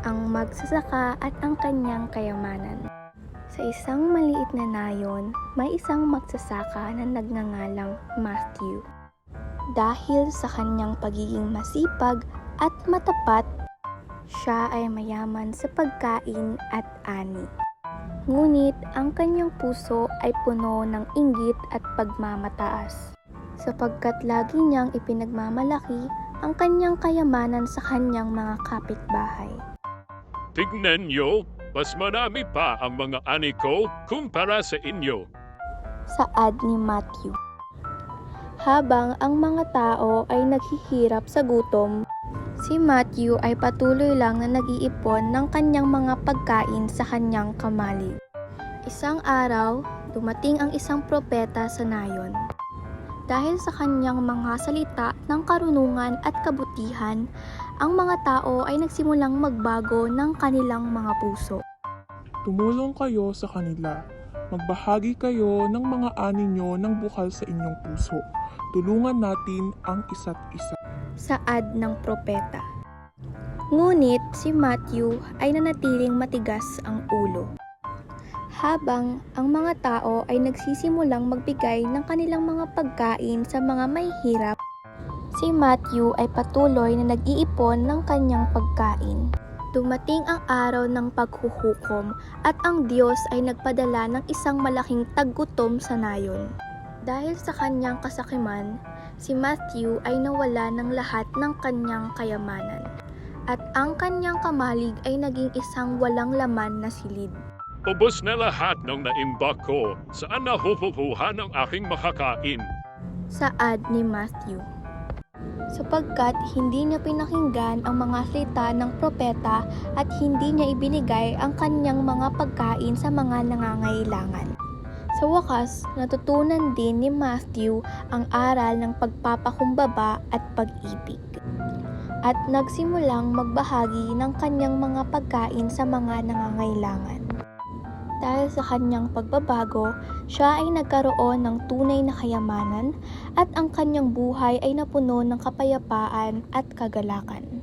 ang magsasaka at ang kanyang kayamanan. Sa isang maliit na nayon, may isang magsasaka na nagngangalang Matthew. Dahil sa kanyang pagiging masipag at matapat, siya ay mayaman sa pagkain at ani. Ngunit ang kanyang puso ay puno ng inggit at pagmamataas, sapagkat lagi niyang ipinagmamalaki ang kanyang kayamanan sa kanyang mga kapitbahay. Tignan niyo, mas marami pa ang mga ani ko kumpara sa inyo. Saad ni Matthew. Habang ang mga tao ay naghihirap sa gutom, si Matthew ay patuloy lang na nag-iipon ng kanyang mga pagkain sa kanyang kamalig. Isang araw, dumating ang isang propeta sa nayon. Dahil sa kanyang mga salita ng karunungan at kabutihan, ang mga tao ay nagsimulang magbago ng kanilang mga puso. Tumulong kayo sa kanila. Magbahagi kayo ng mga ani nyo ng bukal sa inyong puso. Tulungan natin ang isa't isa. Saad ng propeta. Ngunit si Matthew ay nanatiling matigas ang ulo. Habang ang mga tao ay nagsisimulang magbigay ng kanilang mga pagkain sa mga may hirap, si Matthew ay patuloy na nag-iipon ng kanyang pagkain. Dumating ang araw ng paghuhukom at ang Diyos ay nagpadala ng isang malaking taggutom sa nayon. Dahil sa kanyang kasakiman, si Matthew ay nawala ng lahat ng kanyang kayamanan, at ang kanyang kamalig ay naging isang walang laman na silid. Ubos na lahat ng naimbak ko. Saan nahuhuha ng aking makakain? Saad ni Matthew. Sapagkat hindi niya pinakinggan ang mga salita ng propeta at hindi niya ibinigay ang kanyang mga pagkain sa mga nangangailangan. Sa wakas, natutunan din ni Matthew ang aral ng pagpapakumbaba at pag-ibig. At nagsimulang magbahagi ng kanyang mga pagkain sa mga nangangailangan. Dahil sa kanyang pagbabago, siya ay nagkaroon ng tunay na kayamanan at ang kanyang buhay ay napuno ng kapayapaan at kagalakan.